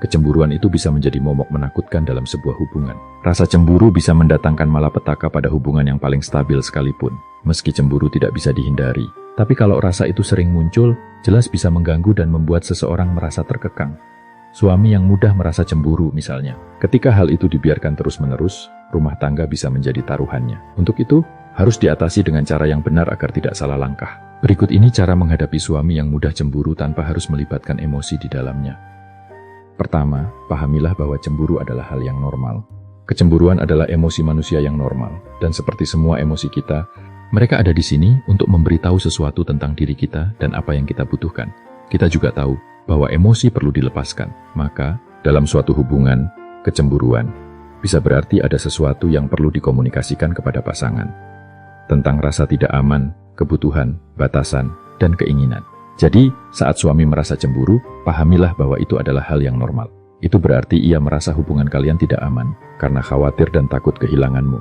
kecemburuan itu bisa menjadi momok menakutkan dalam sebuah hubungan. Rasa cemburu bisa mendatangkan malapetaka pada hubungan yang paling stabil sekalipun, meski cemburu tidak bisa dihindari. Tapi kalau rasa itu sering muncul, jelas bisa mengganggu dan membuat seseorang merasa terkekang. Suami yang mudah merasa cemburu misalnya. Ketika hal itu dibiarkan terus-menerus, rumah tangga bisa menjadi taruhannya. Untuk itu, harus diatasi dengan cara yang benar agar tidak salah langkah. Berikut ini cara menghadapi suami yang mudah cemburu tanpa harus melibatkan emosi di dalamnya. Pertama, pahamilah bahwa cemburu adalah hal yang normal. Kecemburuan adalah emosi manusia yang normal, dan seperti semua emosi kita, mereka ada di sini untuk memberitahu sesuatu tentang diri kita dan apa yang kita butuhkan. Kita juga tahu bahwa emosi perlu dilepaskan. Maka, dalam suatu hubungan, kecemburuan bisa berarti ada sesuatu yang perlu dikomunikasikan kepada pasangan. Tentang rasa tidak aman, kebutuhan, batasan, dan keinginan. Jadi, saat suami merasa cemburu, pahamilah bahwa itu adalah hal yang normal. Itu berarti ia merasa hubungan kalian tidak aman, karena khawatir dan takut kehilanganmu.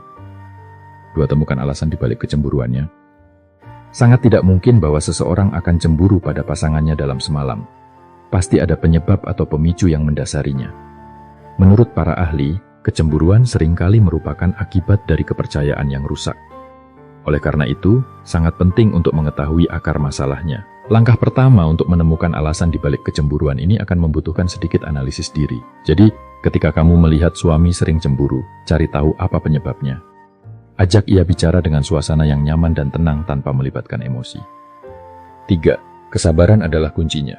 2. Temukan alasan dibalik kecemburuannya. Sangat tidak mungkin bahwa seseorang akan cemburu pada pasangannya dalam semalam. Pasti ada penyebab atau pemicu yang mendasarinya. Menurut para ahli, kecemburuan seringkali merupakan akibat dari kepercayaan yang rusak. Oleh karena itu, sangat penting untuk mengetahui akar masalahnya. Langkah pertama untuk menemukan alasan dibalik kecemburuan ini akan membutuhkan sedikit analisis diri. Jadi, ketika kamu melihat suami sering cemburu, cari tahu apa penyebabnya. Ajak ia bicara dengan suasana yang nyaman dan tenang tanpa melibatkan emosi. 3. Kesabaran adalah kuncinya.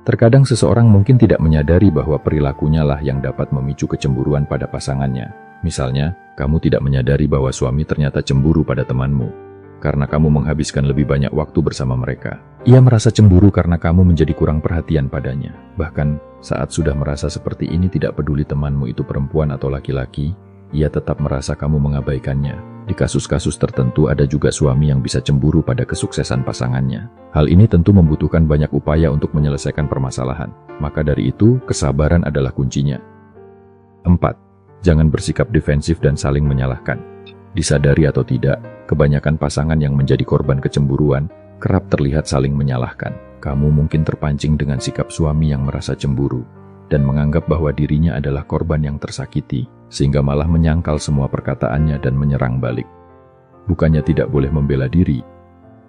Terkadang seseorang mungkin tidak menyadari bahwa perilakunya lah yang dapat memicu kecemburuan pada pasangannya. Misalnya, kamu tidak menyadari bahwa suami ternyata cemburu pada temanmu, karena kamu menghabiskan lebih banyak waktu bersama mereka. Ia merasa cemburu karena kamu menjadi kurang perhatian padanya. Bahkan, saat sudah merasa seperti ini tidak peduli temanmu itu perempuan atau laki-laki, ia tetap merasa kamu mengabaikannya. Di kasus-kasus tertentu ada juga suami yang bisa cemburu pada kesuksesan pasangannya. Hal ini tentu membutuhkan banyak upaya untuk menyelesaikan permasalahan. Maka dari itu, kesabaran adalah kuncinya. 4. Jangan bersikap defensif dan saling menyalahkan. Disadari atau tidak, kebanyakan pasangan yang menjadi korban kecemburuan kerap terlihat saling menyalahkan. Kamu mungkin terpancing dengan sikap suami yang merasa cemburu dan menganggap bahwa dirinya adalah korban yang tersakiti, sehingga malah menyangkal semua perkataannya dan menyerang balik. Bukannya tidak boleh membela diri,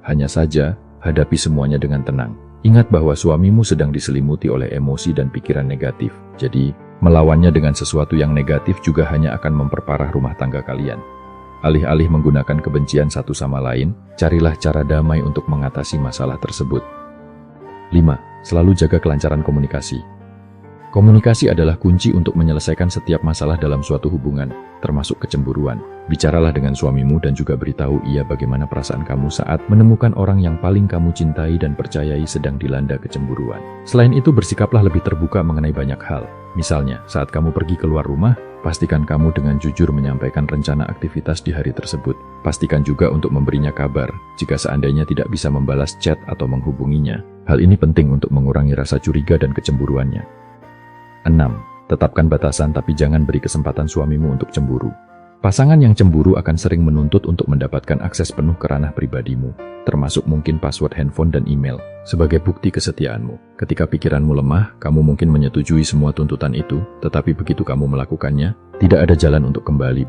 hanya saja hadapi semuanya dengan tenang. Ingat bahwa suamimu sedang diselimuti oleh emosi dan pikiran negatif, jadi melawannya dengan sesuatu yang negatif juga hanya akan memperparah rumah tangga kalian. Alih-alih menggunakan kebencian satu sama lain, carilah cara damai untuk mengatasi masalah tersebut. 5. Selalu jaga kelancaran komunikasi. Komunikasi adalah kunci untuk menyelesaikan setiap masalah dalam suatu hubungan, termasuk kecemburuan. Bicaralah dengan suamimu dan juga beritahu ia bagaimana perasaan kamu saat menemukan orang yang paling kamu cintai dan percayai sedang dilanda kecemburuan. Selain itu, bersikaplah lebih terbuka mengenai banyak hal. Misalnya, saat kamu pergi keluar rumah, pastikan kamu dengan jujur menyampaikan rencana aktivitas di hari tersebut. Pastikan juga untuk memberinya kabar jika seandainya tidak bisa membalas chat atau menghubunginya. Hal ini penting untuk mengurangi rasa curiga dan kecemburuannya. 6. Tetapkan batasan tapi jangan beri kesempatan suamimu untuk cemburu. Pasangan yang cemburu akan sering menuntut untuk mendapatkan akses penuh ke ranah pribadimu, termasuk mungkin password handphone dan email, sebagai bukti kesetiaanmu. Ketika pikiranmu lemah, kamu mungkin menyetujui semua tuntutan itu, tetapi begitu kamu melakukannya, tidak ada jalan untuk kembali.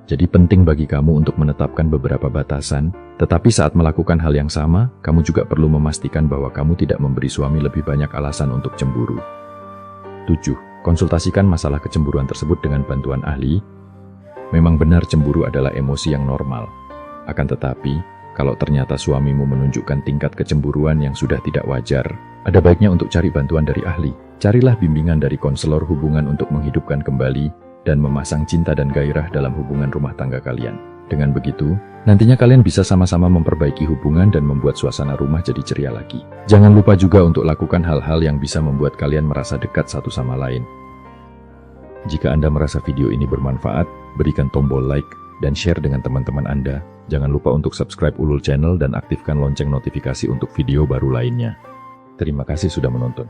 Jadi penting bagi kamu untuk menetapkan beberapa batasan, tetapi saat melakukan hal yang sama, kamu juga perlu memastikan bahwa kamu tidak memberi suami lebih banyak alasan untuk cemburu. 7. Konsultasikan masalah kecemburuan tersebut dengan bantuan ahli. Memang benar cemburu adalah emosi yang normal. Akan tetapi, kalau ternyata suamimu menunjukkan tingkat kecemburuan yang sudah tidak wajar, ada baiknya untuk cari bantuan dari ahli. Carilah bimbingan dari konselor hubungan untuk menghidupkan kembali dan memasang cinta dan gairah dalam hubungan rumah tangga kalian. Dengan begitu, nantinya kalian bisa sama-sama memperbaiki hubungan dan membuat suasana rumah jadi ceria lagi. Jangan lupa juga untuk lakukan hal-hal yang bisa membuat kalian merasa dekat satu sama lain. Jika Anda merasa video ini bermanfaat, berikan tombol like dan share dengan teman-teman Anda. Jangan lupa untuk subscribe Ulul Channel dan aktifkan lonceng notifikasi untuk video baru lainnya. Terima kasih sudah menonton.